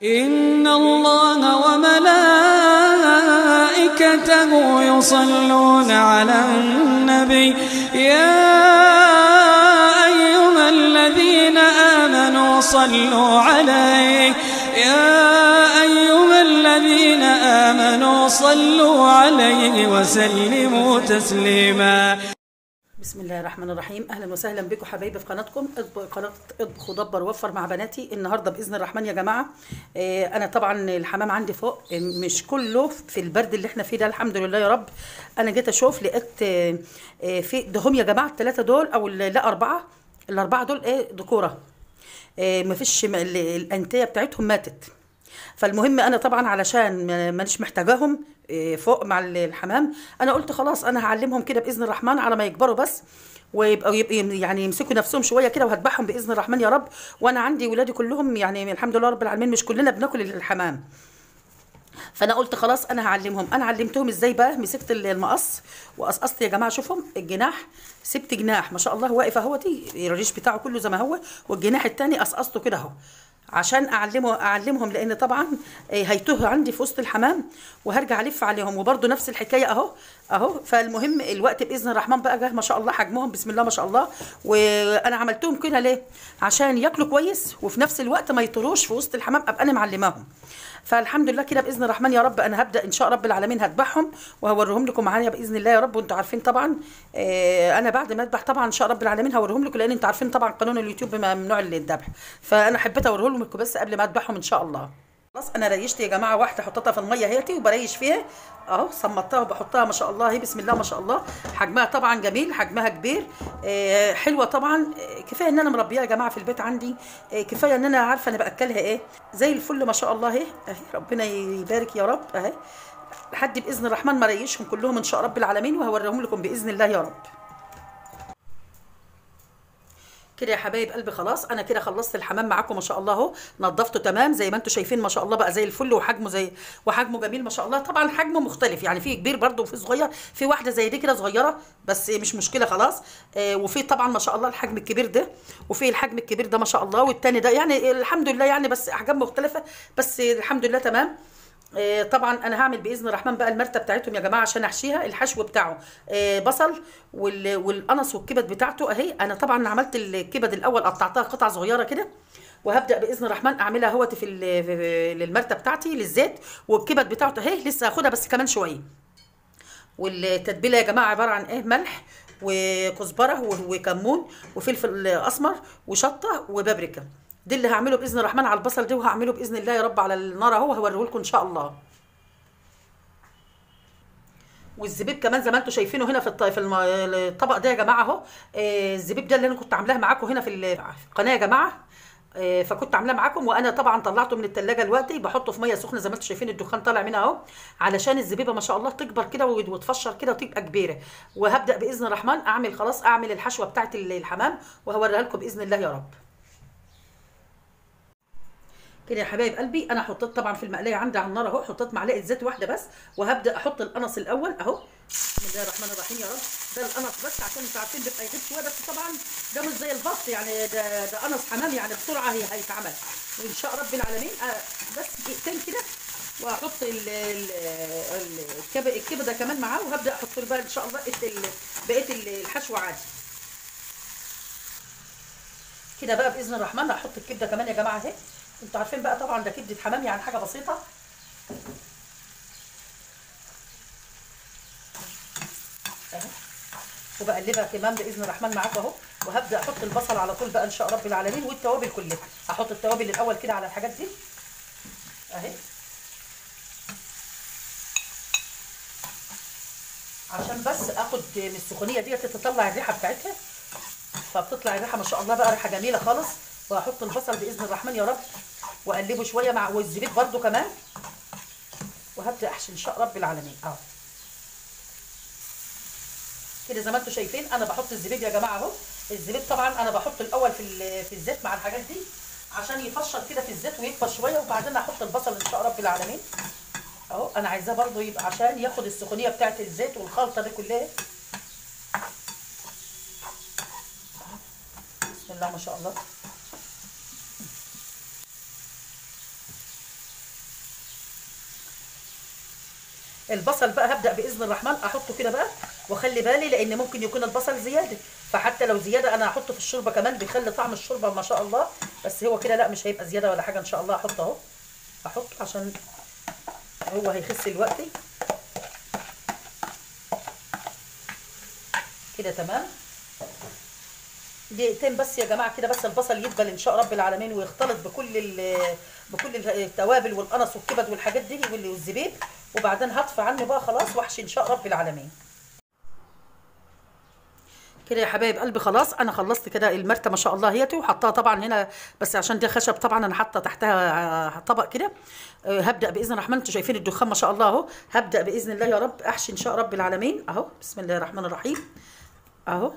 إن الله وملائكته يصلون على النبي يا أيها الذين آمنوا صلوا عليه وسلموا تسليما. بسم الله الرحمن الرحيم. اهلا وسهلا بكم حبايبي في قناتكم قناه اطبخ ودبر ووفر مع بناتي. النهارده باذن الرحمن يا جماعه انا طبعا الحمام عندي فوق مش كله في البرد اللي احنا فيه ده، الحمد لله يا رب. انا جيت اشوف لقيت في دهم يا جماعه، الثلاثه دول او لا اربعه، الاربعه دول ذكوره، مفيش الانتيه بتاعتهم ماتت. فالمهم انا طبعا علشان مانيش محتاجاهم فوق مع الحمام، انا قلت خلاص انا هعلمهم كده باذن الرحمن على ما يكبروا بس، ويبقوا يعني يمسكوا نفسهم شويه كده، وهذبحهم باذن الرحمن يا رب. وانا عندي ولادي كلهم يعني الحمد لله رب العالمين مش كلنا بناكل الحمام، فانا قلت خلاص انا هعلمهم. انا علمتهم ازاي بقى. مسكت المقص وقصقصت يا جماعه، شوفهم الجناح، سبت جناح ما شاء الله واقف اهوتي، الريش بتاعه كله زي ما هو، والجناح الثاني قصقصته كده اهو عشان اعلمهم، لان طبعا هيتوه عندي في وسط الحمام وهرجع الف عليهم، وبرده نفس الحكايه اهو. فالمهم الوقت باذن الرحمن بقى جه ما شاء الله، حجمهم بسم الله ما شاء الله. وانا عملتهم كده ليه؟ عشان ياكلوا كويس وفي نفس الوقت ما يطروش في وسط الحمام، ابقى انا معلماهم. فالحمد لله كده باذن الرحمن يا رب. انا هبدا ان شاء رب العالمين هذبحهم وهوريهم لكم معايا باذن الله يا رب. وانتوا عارفين طبعا انا بعد ما اذبح طبعا ان شاء رب العالمين هوريهم لكم، لان انتوا عارفين طبعا قانون اليوتيوب ممنوع الذبح، فانا حبيت اوريهم لكم بس قبل ما اذبحهم ان شاء الله. خلاص انا ريشت يا جماعه واحده، حطيتها في الميه اهيتي وبريش فيها اهو، صمتها وبحطها ما شاء الله اهي بسم الله ما شاء الله. حجمها طبعا جميل، حجمها كبير، حلوه طبعا. كفايه ان انا مربيها يا جماعه في البيت عندي، كفايه ان انا عارفه انا باكلها زي الفل ما شاء الله اهي. ربنا يبارك يا رب اهي. لحد باذن الرحمن ما ريشهم كلهم ان شاء رب العالمين وهوريهم لكم باذن الله يا رب. كده يا حبايب قلبي خلاص انا كده خلصت الحمام معاكم ما شاء الله اهو، نظفته تمام زي ما انتم شايفين ما شاء الله بقى زي الفل، وحجمه جميل ما شاء الله. طبعا حجمه مختلف، يعني في كبير برده وفي صغير، في واحده زي دي كده صغيره بس مش مشكله خلاص، وفي طبعا ما شاء الله الحجم الكبير ده، وفي الحجم الكبير ده ما شاء الله، والتاني ده يعني الحمد لله يعني بس احجام مختلفه، بس الحمد لله تمام. طبعا انا هعمل باذن الرحمن بقى المرتة بتاعتهم يا جماعه عشان احشيها. الحشو بتاعه بصل والقنص والكبد بتاعته اهي. انا طبعا عملت الكبد الاول قطعتها قطع صغيره كده، وهبدا باذن الرحمن اعملها اهوت في المرتة بتاعتي للزيت، والكبد بتاعته اهي لسه هاخدها بس كمان شويه. والتتبيله يا جماعه عباره عن ملح وكزبره وكمون وفلفل اسمر وشطه وبابريكا. دي اللي هعمله باذن الرحمن على البصل ده، وهعمله باذن الله يا رب على النار اهو، هوريه لكم ان شاء الله. والزبيب كمان زي ما انتم شايفينه هنا في الطبق ده يا جماعه اهو. الزبيب ده اللي انا كنت عاملاه معاكم هنا في القناه يا جماعه، فكنت عاملاه معاكم، وانا طبعا طلعته من الثلاجه دلوقتي بحطه في ميه سخنه زي ما انتم شايفين الدخان طالع منها اهو، علشان الزبيبه ما شاء الله تكبر كده وتفشر كده وتبقى كبيره. وهبدا باذن الرحمن اعمل الحشوه بتاعت الحمام وهوريها لكم باذن الله يا رب. كده يا حبايب قلبي انا حطيت طبعا في المقليه عندي على النار اهو، حطيت معلقه زيت واحده بس، وهبدا احط القنص الاول اهو. بسم الله الرحمن الرحيم يا رب. ده القنص بس عشان انتوا عارفين بيبقى يغيب شويه، بس طبعا ده مش زي البط يعني، ده قنص حمام يعني بسرعه هيتعمل، وان شاء رب العالمين بس دقيقتين كده واحط الكبده كمان معاه، وهبدا احط له بقى ان شاء الله بقيه الحشوه عادي كده بقى باذن الرحمن. هحط الكبده كمان يا جماعه اهي، انتوا عارفين بقى طبعا ده كبده حمام يعني حاجه بسيطه اهي، وبقلبها كمان باذن الرحمن معاكم اهو. وهبدا احط البصل على طول بقى ان شاء رب العالمين، والتوابل كلها هحط التوابل الاول كده على الحاجات دي اهي، عشان بس اخد من السخونيه ديت تطلع الريحه بتاعتها، فبتطلع الريحه ما شاء الله بقى ريحه جميله خالص. وهحط البصل باذن الرحمن يا رب واقلبه شويه مع والزبيب برده كمان، وهبدا احشي ان شاء رب العالمين اهو كده زي ما انتم شايفين. انا بحط الزبيب يا جماعه اهو. الزبيب طبعا انا بحطه الاول في الزيت مع الحاجات دي عشان يفشل كده في الزيت ويكبر شويه، وبعدين احط البصل ان شاء رب العالمين اهو. انا عايزاه برده يبقى عشان ياخد السخونيه بتاعت الزيت والخلطه دي كلها. بسم الله ما شاء الله. البصل بقى هبدا باذن الرحمن احطه كده بقى، واخلي بالي لان ممكن يكون البصل زياده، فحتى لو زياده انا هحطه في الشوربه كمان، بيخلي طعم الشوربه ما شاء الله. بس هو كده لا مش هيبقى زياده ولا حاجه ان شاء الله. احطه اهو، احطه عشان هو هيخس الوقت كده. تمام، دقيقتين بس يا جماعه كده، بس البصل يدبل ان شاء رب العالمين ويختلط بكل التوابل والقنص والكبد والحاجات دي والزبيب، وبعدين هطفي عنه بقى خلاص واحشي ان شاء رب العالمين. كده يا حبايب قلبي خلاص انا خلصت كده المرته ما شاء الله اهيتي، وحطها طبعا هنا بس عشان دي خشب طبعا انا حاطه تحتها طبق كده. هبدا باذن الرحمن، انتوا شايفين الدخان ما شاء الله اهو. هبدا باذن الله يا رب احشي ان شاء رب العالمين اهو. بسم الله الرحمن الرحيم اهو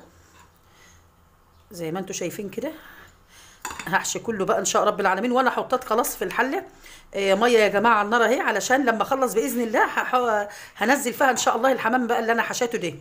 زي ما انتوا شايفين كده. هحشي كله بقى ان شاء رب العالمين، وانا حطيت خلاص في الحله ميه يا جماعه على النار اهي، علشان لما اخلص باذن الله هنزل فيها ان شاء الله الحمام بقى اللي انا حشيته ده.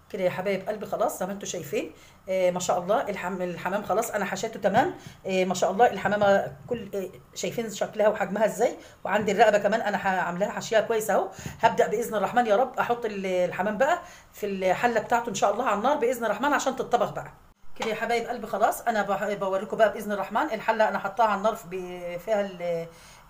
كده يا حبايب قلبي خلاص زي ما انتم شايفين ما شاء الله الحمام خلاص انا حشيته تمام. ما شاء الله الحمامه كل شايفين شكلها وحجمها ازاي، وعندي الرقبه كمان انا عاملاها حشيها كويس اهو. هبدا باذن الرحمن يا رب احط الحمام بقى في الحله بتاعته ان شاء الله على النار باذن الرحمن عشان تتطبخ بقى. كده يا حبايب قلبي خلاص انا بوريكم بقى باذن الرحمن الحله انا حطاها على النار فيها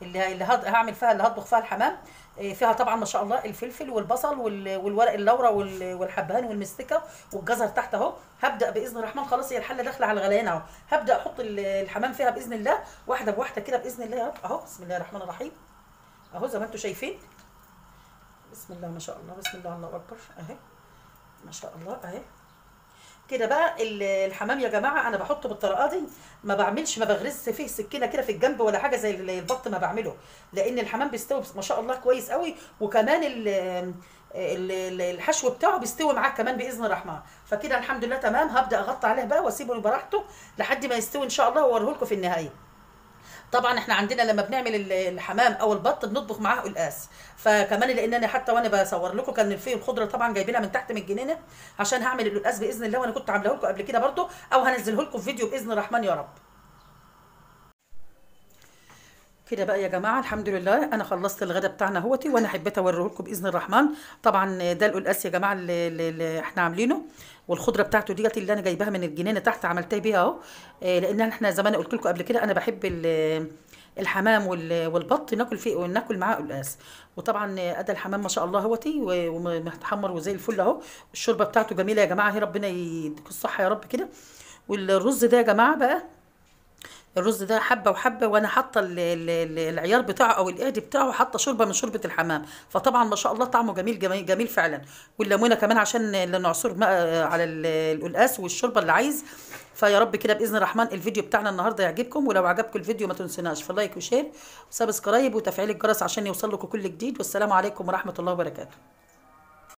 اللي هعمل فيها اللي هطبخ فيها الحمام. فيها طبعا ما شاء الله الفلفل والبصل والورق اللورا والحبهان والمستكه والجزر تحت اهو. هبدا باذن الرحمن خلاص هي الحله داخله على الغليان اهو. هبدا احط الحمام فيها باذن الله واحده بواحده كده باذن الله يا رب اهو. بسم الله الرحمن الرحيم اهو زي ما انتم شايفين. بسم الله ما شاء الله، بسم الله الله اكبر اهي ما شاء الله اهي. كده بقى الحمام يا جماعه انا بحطه بالطريقه دي، ما بغرزش فيه سكينه كده في الجنب ولا حاجه زي البط ما بعمله، لان الحمام بيستوي ما شاء الله كويس قوي، وكمان الحشو بتاعه بيستوي معاك كمان باذن الرحمن. فكده الحمد لله تمام. هبدا اغطي عليه بقى واسيبه براحته لحد ما يستوي ان شاء الله واوريه لكم في النهايه. طبعا احنا عندنا لما بنعمل الحمام او البط بنطبخ معاه قلقاس، فكمان لان انا حتى وانا بصور لكم كان في الخضره طبعا جايبينها من تحت من الجنينه عشان هعمل القلقاس باذن الله، وانا كنت عاملاه لكم قبل كده برده او هنزله لكم في فيديو باذن الرحمن يا رب. كده بقى يا جماعه الحمد لله انا خلصت الغدا بتاعنا اهوتي، وانا حبيت اوريه لكم باذن الرحمن. طبعا ده القلقاس يا جماعه اللي احنا عاملينه، والخضره بتاعته ديت اللي انا جايباها من الجنينه تحت عملتها بيها اهو. لان احنا زي ما انا قلت لكم قبل كده انا بحب الحمام والبط ناكل فيه وناكل معاه قلقاس. وطبعا ادى الحمام ما شاء الله اهوتي ومتحمر وزي الفل اهو. الشوربه بتاعته جميله يا جماعه اهي، ربنا يديكم الصحه يا رب كده. والرز ده يا جماعه بقى الرز ده حبه وحبه، وانا حاطه العيار بتاعه او القعد بتاعه حاطه شوربه من شوربه الحمام، فطبعا ما شاء الله طعمه جميل جميل جميل فعلا. والليمونه كمان عشان نعصر على القلقاس والشوربه اللي عايز. فيا رب كده باذن الرحمن الفيديو بتاعنا النهارده يعجبكم، ولو عجبكم الفيديو ما تنسوناش في لايك وشير وسبسكرايب وتفعيل الجرس عشان يوصل لكم كل جديد. والسلام عليكم ورحمه الله وبركاته.